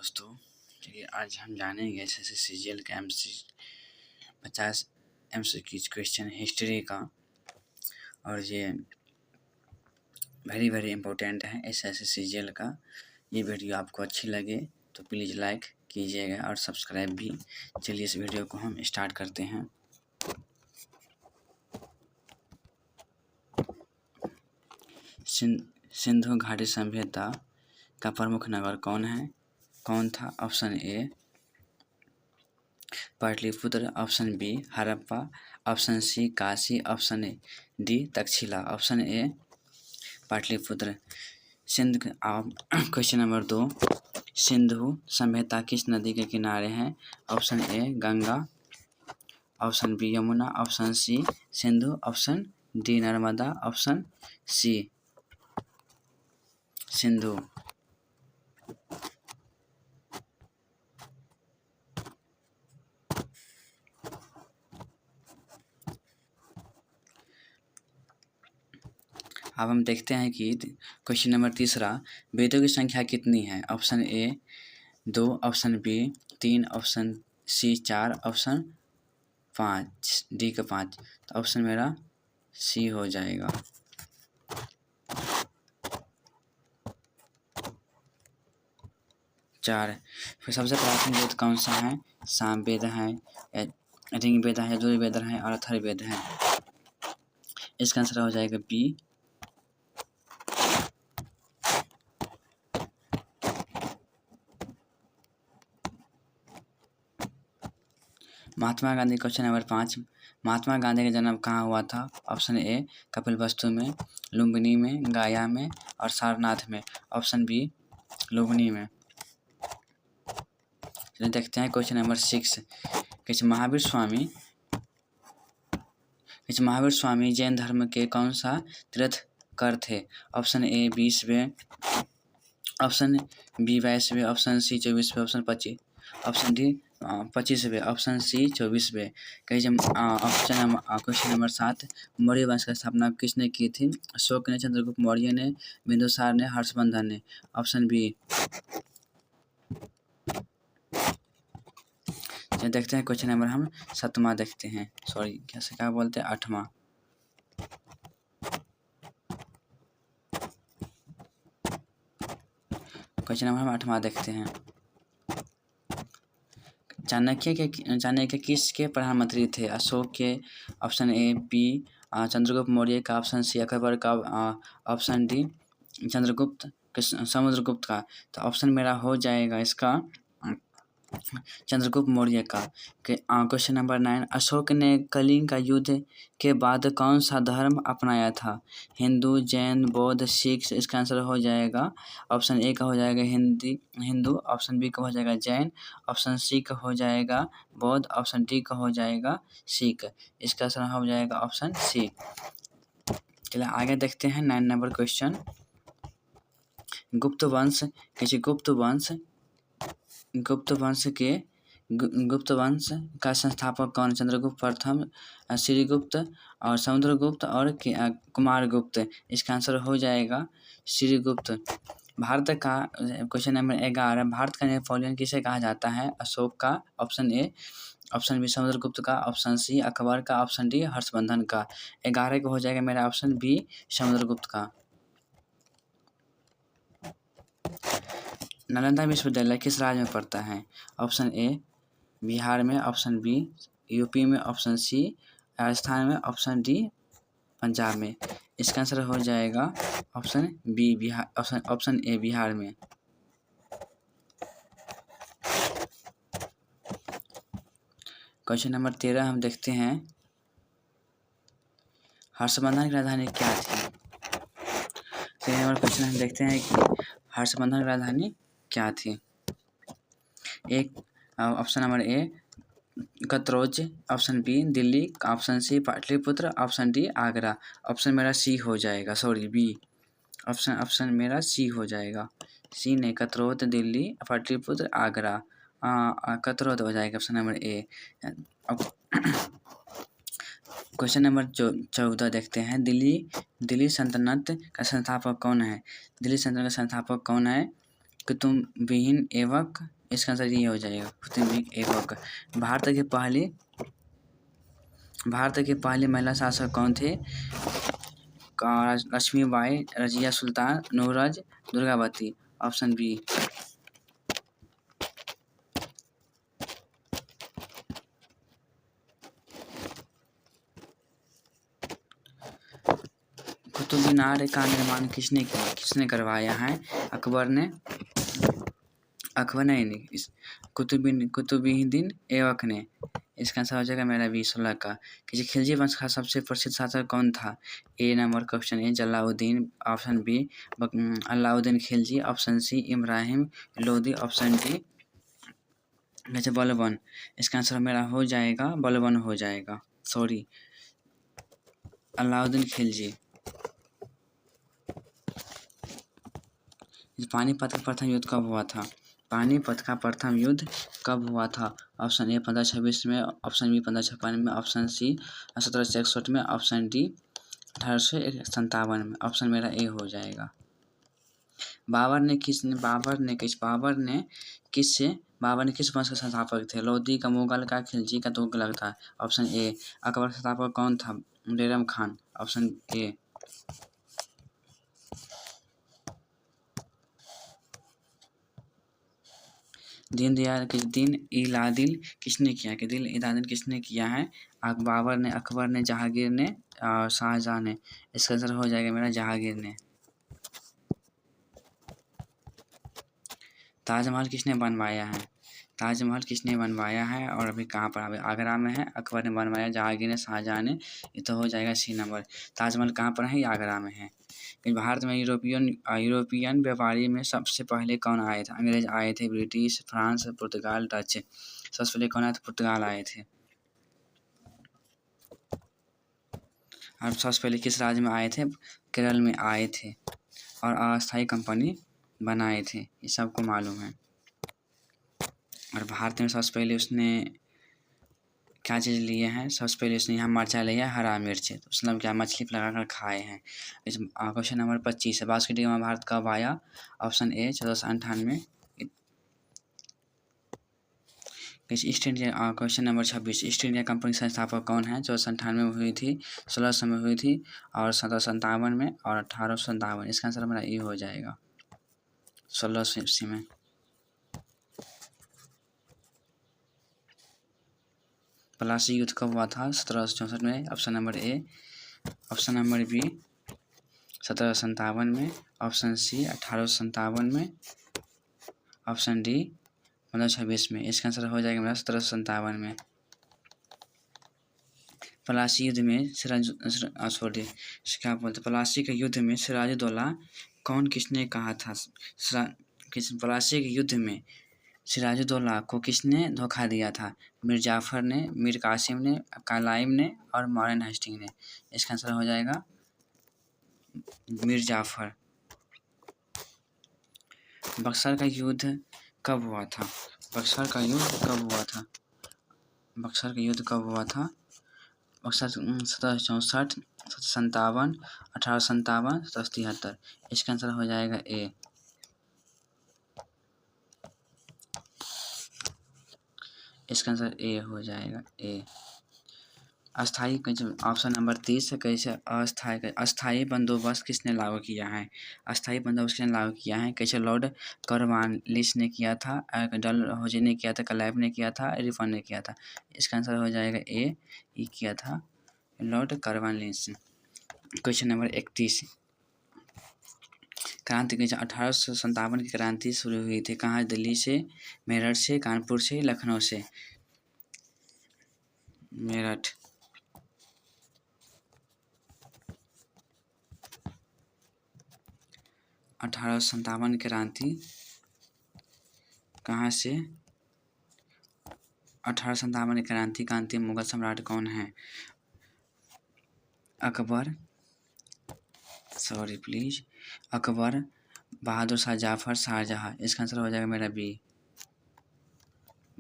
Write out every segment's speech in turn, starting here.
दोस्तों, चलिए आज हम जानेंगे एसएससी सीजीएल का 50 MCQ क्वेश्चन हिस्ट्री का। और ये वेरी इंपॉर्टेंट है एसएससी सीजीएल का। ये वीडियो आपको अच्छी लगे तो प्लीज़ लाइक कीजिएगा और सब्सक्राइब भी। चलिए इस वीडियो को हम स्टार्ट करते हैं। सिंधु घाटी सभ्यता का प्रमुख नगर कौन था? Option A Pataliputra, option B Harappa, option C Kashi, option D Takshashila. Option A Pataliputra. Question number 2, Sindhu सभ्यता किस नदी के किनारे है? Option A Ganga, option B Yamuna, option C Sindhu, option D Narmada, option C Sindhu. अब हम देखते हैं कि क्वेश्चन नंबर 3, वेदों की संख्या कितनी है? Option A 2, option B 3, option C 4, option 5, D का 5। तो ऑप्शन मेरा सी हो जाएगा। चार। फिर सबसे प्राचीन वेद कौन सा है? साम वेद है, ऋग वेद है, यजुर्वेद है और अथर्ववेद है। इसका आंसर हो जाएगा B. Mahatma Gandhi. Question number 5, Mahatma Gandhi का जन्म कहाँ हुआ था? ऑप्शन ए कपिलवस्तु में, लुम्बिनी में, गया में और सारनाथ में। ऑप्शन बी लुम्बिनी में। चलिए देखते हैं क्वेश्चन नंबर 6, किस महावीर स्वामी जैन धर्म के कौन सा तीर्थकर थे? ऑप्शन ए 20वें, ऑप्शन बी 22वें, ऑप्शन सी 24वें, ऑप्शन 25, ऑप्शन डी 25वें, ऑप्शन सी 24वें। क्वेश्चन नंबर 7, मौर्य वंश की स्थापना किसने की थी? अशोक ने, चंद्रगुप्त मौर्य ने, बिंदुसार ने, हर्षवर्धन ने। Option B. देखते हैं क्वेश्चन नंबर हम 7वां देखते हैं, क्या बोलते हैं 8वां। क्वेश्चन नंबर हम 8वां देखते हैं। चाणक्य किसके प्रधानमंत्री थे? अशोक के, option A B Chandragupta Maurya का, ऑप्शन सी अकबर का, ऑप्शन डी समुद्रगुप्त का। तो ऑप्शन मेरा हो जाएगा इसका चंद्रगुप्त मौर्य का। क्वेश्चन नंबर 9, अशोक ने कलिंग का युद्ध के बाद कौन सा धर्म अपनाया था? हिंदू, जैन, बौद्ध, सिख। इसका आंसर हो जाएगा ऑप्शन ए का हो जाएगा हिंदू, ऑप्शन बी का हो जाएगा जैन, ऑप्शन सी का हो जाएगा बौद्ध, ऑप्शन डी का हो जाएगा सिख। इसका आंसर हो जाएगा ऑप्शन सी। चलिए आगे देखते हैं 9 नंबर क्वेश्चन। गुप्त वंश का संस्थापक कौन? चंद्रगुप्त प्रथम, श्रीगुप्त और समुद्रगुप्त और कुमारगुप्त। इसका आंसर हो जाएगा श्रीगुप्त। भारत का क्वेश्चन नंबर 11, भारत का नेपोलियन किसे कहा जाता है? अशोक का, option A, option B Samudragupta का, ऑप्शन सी अकबर का, ऑप्शन डी हर्षवर्धन का। 11 का हो जाएगा मेरा ऑप्शन बी समुद्रगुप्त का। नालंदा विश्वविद्यालय किस राज्य में पड़ता है? ऑप्शन ए बिहार में, ऑप्शन बी यूपी में, ऑप्शन सी राजस्थान में, ऑप्शन डी पंजाब में। इसका आंसर हो जाएगा option B Bihar, option A Bihar में। क्वेश्चन नंबर 13 हम देखते हैं, हर्षवर्धन की राजधानी क्या थी? 13 नंबर क्वेश्चन हम देखते हैं कि हर्षवर्धन की राजधानी क्या थी? एक ऑप्शन नंबर ए कतरोज, option B Delhi, option C Pataliputra, option D Agra. Option मेरा सी हो जाएगा, बी। ऑप्शन मेरा सी हो जाएगा। सी नहीं, कतरोद, दिल्ली, पाटलिपुत्र, आगरा। कतरोद हो जाएगा ऑप्शन नंबर ए। क्वेश्चन नंबर 14 देखते हैं, दिल्ली सल्तनत का संस्थापक कौन है? दिल्ली सल्तनत का संस्थापक कौन है? कुतुबुद्दीन ऐबक, इसका आंसर ये हो जाएगा कुतुबुद्दीन ऐबक। भारत के पहले महिला शासक कौन थे? लक्ष्मीबाई, रजिया सुल्तान, नूरज, दुर्गावती। Option B. कुतुब मीनार का निर्माण किसने किया, किसने करवाया है? अकबर ने, कुतुबुद्दीन ऐबक ने। इसका आंसर हो जाएगा मेरा बी 16 का। कि खिलजी वंश का सबसे प्रसिद्ध शासक कौन था? A number question A Jalaluddin, option B Alauddin Khilji, option C Ibrahim Lodi, option D Balban. इसका आंसर मेरा हो जाएगा बलबन हो जाएगा, सॉरी अलाउद्दीन खिलजी। पानीपत का प्रथम युद्ध कब हुआ था? पानीपत का प्रथम युद्ध कब हुआ था? ऑप्शन ए 1526 में, ऑप्शन बी 1556 में, ऑप्शन सी 1761 में, ऑप्शन डी 1857 में। ऑप्शन मेरा ए हो जाएगा। बाबर ने किस वंश के संस्थापक थे? लोधी का, मुगल का, खिलजी का, तुगलक था। ऑप्शन ए। अकबर का संस्थापक कौन था? बैरम खान। Option A. दीन इलादिल किसने किया? कि दीन इलादिल किसने किया है? बाबर ने, अकबर ने, जहांगीर ने, शाहजहां ने। इसका आंसर हो जाएगा मेरा जहांगीर ने। ताजमहल किसने बनवाया है? ताजमहल किसने बनवाया है और अभी कहाँ पर? अभी आगरा में है, अकबर ने बनवाया, जहांगीर ने, शाहजहां ने। ये तो हो जाएगा सी नंबर। ताजमहल कहाँ पर है? ये आगरा में है। भारत में यूरोपियन व्यापारी में सबसे पहले कौन आए थे? अंग्रेज आए थे, ब्रिटिश, फ्रांस, पुर्तगाल, डच। सबसे पहले कौन आए थे? पुर्तगाल आए थे। और सबसे पहले किस राज्य में आए थे? केरल में आए थे और अस्थायी कंपनी बनाए थे, ये सबको मालूम है। और भारत में सबसे पहले उसने क्या चीज़ लिए हैं? सबसे पहले उसने यहाँ मरचा लिया है, हरा मिर्च, तो उसने क्या मछली पर लगा कर खाए हैं। इस क्वेश्चन नंबर 25 है। बासठ में भारत कब आया? Option A 1498। East India, question number 26, east India company संस्थापक कौन है? 1498 में हुई थी, 1600 में हुई थी, और 1757 में, और 1857। इसका आंसर हमारा ये हो जाएगा 1680 में। प्लासी युद्ध कब हुआ था? 1764 में। Option number A. Option number B 1757 में, ऑप्शन सी 1857 में, ऑप्शन डी 1526 में। इसका आंसर हो जाएगा मेरा 1757 में। प्लासी युद्ध में प्लासी के युद्ध में सिराजुद्दौला कौन किसने कहा था? प्लासी के युद्ध में सिराजुद्दौला को किसने धोखा दिया था? मीर जाफ़र ने, मीर कासिम ने, क्लाइव ने, और मॉरेन हेस्टिंग ने। इसका आंसर हो जाएगा मीर जाफ़र। बक्सर का युद्ध कब हुआ था? बक्सर का युद्ध कब हुआ था? बक्सर का युद्ध कब हुआ था? बक्सर 1764, 1757, 1857, 1773। इसका आंसर हो जाएगा ए। इसका आंसर ए हो जाएगा ए। अस्थायी, ऑप्शन नंबर 30 है। कैसे अस्थायी बंदोबस्त किसने लागू किया है? अस्थायी बंदोबस्त किसने लागू किया है? कैसे लॉर्ड कॉर्नवालिस ने किया था, डलहौजी ने किया था, क्लाइव ने किया था, रिफन ने किया था। इसका आंसर हो जाएगा ए, ये किया था लॉर्ड कॉर्नवालिस। क्वेश्चन नंबर 31, क्रांति की 1857 की क्रांति शुरू हुई थी कहाँ? दिल्ली से, मेरठ से, कानपुर से, लखनऊ से। मेरठ। (1857) क्रांति कहाँ से? 1857 क्रांति का अंतिम मुगल सम्राट कौन है? Akbar, sorry please, Akbar, Bahadur Shah Jafar, Shahjahan. इसका आंसर हो जाएगा मेरा बी,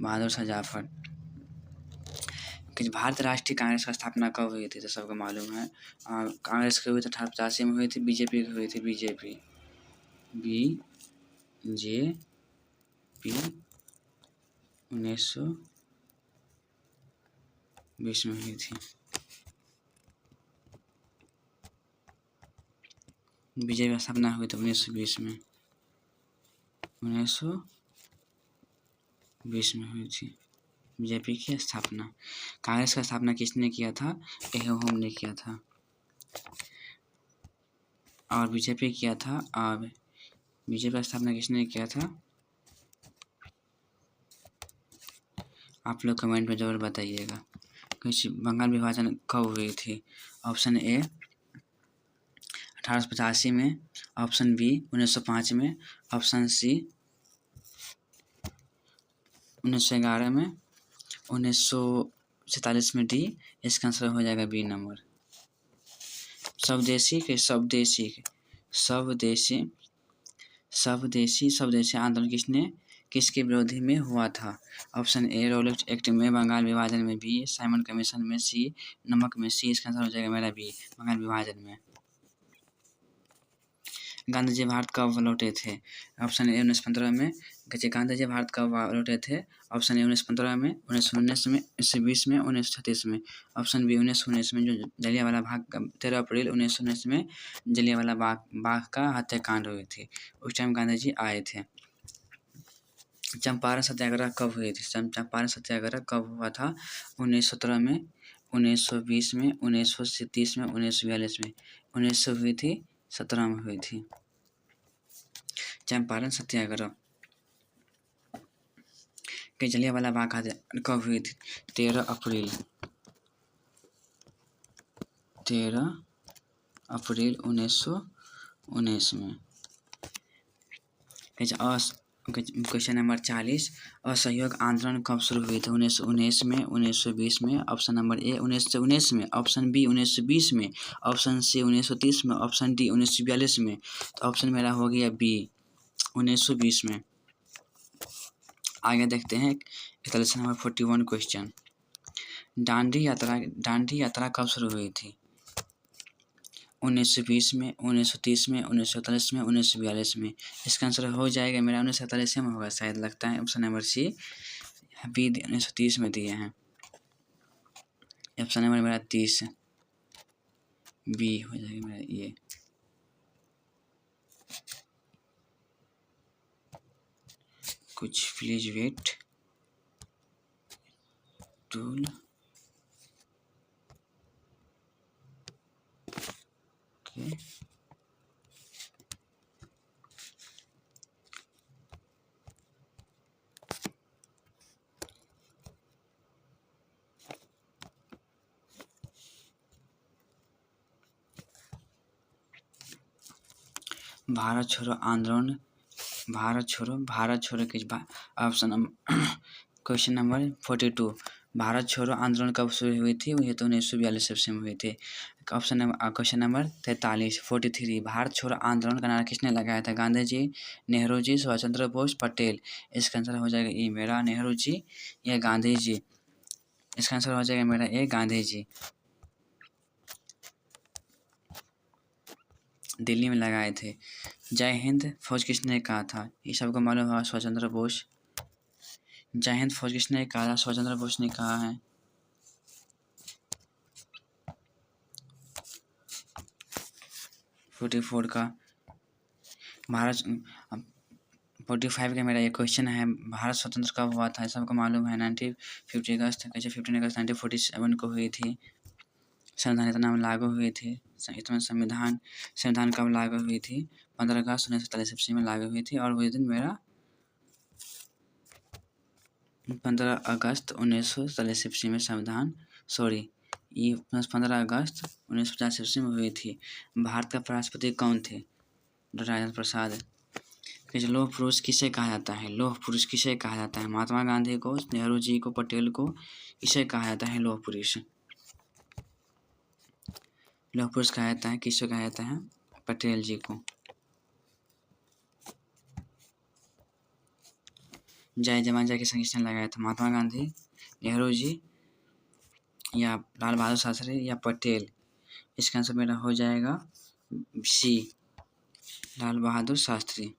बहादुर शाह जाफर। कि भारत राष्ट्रीय कांग्रेस की स्थापना कब हुई थी? तो सबको मालूम है। कांग्रेस की हुई थी 1885 में हुई थी, बीजेपी की हुई थी, बीजेपी बी JP 1920 में हुई थी। बीजेपी की स्थापना हुई थी 1920 में, 1920 में हुई थी बीजेपी की स्थापना। कांग्रेस का स्थापना किसने किया था? एहोम ने किया था। और बीजेपी किया था, और बीजेपी का स्थापना किसने किया था? आप लोग कमेंट में ज़रूर बताइएगा। कुछ बंगाल विभाजन कब हुई थी? ऑप्शन ए 1885 में, ऑप्शन बी 1905 में, ऑप्शन सी 1911 में, 1947 में डी। इसका आंसर हो जाएगा बी नंबर। स्वदेशी आंदोलन किसके विरोधी में हुआ था? ऑप्शन ए रोलेट एक्ट में, बंगाल विभाजन में, बी साइमन कमीशन में, सी नमक में। सी इसका आंसर हो जाएगा मेरा बी, बंगाल विभाजन में। गांधी जी भारत कब लौटे थे? ऑप्शन ए 1915 में। गांधी जी भारत कब लौटे थे? ऑप्शन ए 1915 में, 1919 में, 1920 में, 1936 में। ऑप्शन बी 1919 में, जो जलियांवाला बाग 13 अप्रैल 1919 में जलियांवाला बाग का हत्याकांड हुई थी, उस टाइम गांधी जी आए थे। चंपारण सत्याग्रह कब हुई थी? चंपारण सत्याग्रह कब हुआ था? 1917 में, 1920 में, 1930 में, 1942 में। 1900 हुई थी, 17 में हुई थी चंपारण सत्याग्रह। कि जलियांवाला बाग कब हुई थी? 13 अप्रैल 1919 में। क्वेश्चन नंबर 40, असहयोग आंदोलन कब शुरू हुई थी? 1919 में, 1920 में। ऑप्शन नंबर ए 1919 में, ऑप्शन बी 1920 में, ऑप्शन सी 1930 में, ऑप्शन डी 1942 में। तो ऑप्शन मेरा हो गया बी 1920 में। आगे देखते हैं 41 नंबर 41 क्वेश्चन। दांडी यात्रा कब शुरू हुई थी? 1920 में, 1930 में, 1941 में, 1942 में। इसका आंसर हो जाएगा मेरा 1947 में होगा शायद, लगता है। ऑप्शन नंबर सी बी 1930 में दिए हैं। ऑप्शन नंबर मेरा 30 बी हो जाएगा मेरा ये। कुछ please wait tool okay. Bharat छोड़ो आंदोलन, भारत छोड़ो के ऑप्शन क्वेश्चन नंबर 42, भारत छोड़ो आंदोलन कब शुरू हुई थी? ये तो 1942 में हुई थी। क्वेश्चन नंबर 43 43, भारत छोड़ो आंदोलन का नारा किसने लगाया था? गांधी जी, नेहरू जी, सुभाष चंद्र बोस, पटेल। इसका आंसर हो जाएगा ये मेरा नेहरू जी या गांधी जी। इसका आंसर हो जाएगा मेरा ए गांधी जी। दिल्ली में लगाए थे। जय हिंद फौज किसने कहा था? ये सबको मालूम होगा, सुभाष चंद्र बोस। जय हिंद फौज किसने कहा था? सुभाष चंद्र बोस ने कहा है। का भारत 45 का मेरा ये क्वेश्चन है। भारत स्वतंत्र कब हुआ था? सबको मालूम है 15 अगस्त 1947 को हुई थी। संविधान इतना लागू हुई थी। संविधान कब लागू हुई थी? 15 अगस्त 1947 में लागू हुई थी। और वही दिन मेरा 15 अगस्त 1947 में संविधान ये 15 अगस्त 1950 में हुई थी। भारत का राष्ट्रपति कौन थे? राजेंद्र प्रसाद। लौह पुरुष किसे कहा जाता है? लौह पुरुष किसे कहा जाता है? महात्मा गांधी को, नेहरू जी को, पटेल को। इसे कहा जाता है लौह पुरुष। लौह पुरुष कहा जाता है, किसे कहा जाता है? पटेल जी को। जय जवान जय किसान किसने लगाया था? महात्मा गांधी, नेहरू जी या लाल बहादुर शास्त्री या पटेल। इसका आंसर मेरा हो जाएगा सी लाल बहादुर शास्त्री।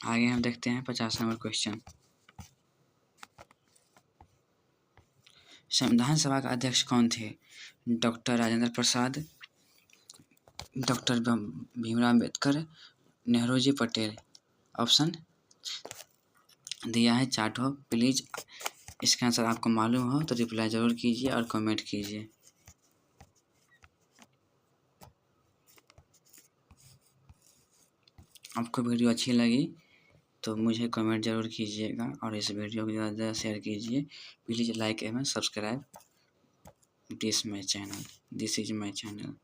आगे हम देखते हैं 50 नंबर क्वेश्चन। संविधान सभा का अध्यक्ष कौन थे? Doctor Rajendra Prasad, doctor Bhimrao Ambedkar, Nehru ji Patel. Option दिया है चार्ट हो, प्लीज़ इसका आंसर आपको मालूम हो तो रिप्लाई ज़रूर कीजिए और कमेंट कीजिए। आपको वीडियो अच्छी लगी तो मुझे कमेंट ज़रूर कीजिएगा और इस वीडियो को ज़्यादा से ज़्यादा शेयर कीजिए। प्लीज़ लाइक एवं subscribe this is my channel.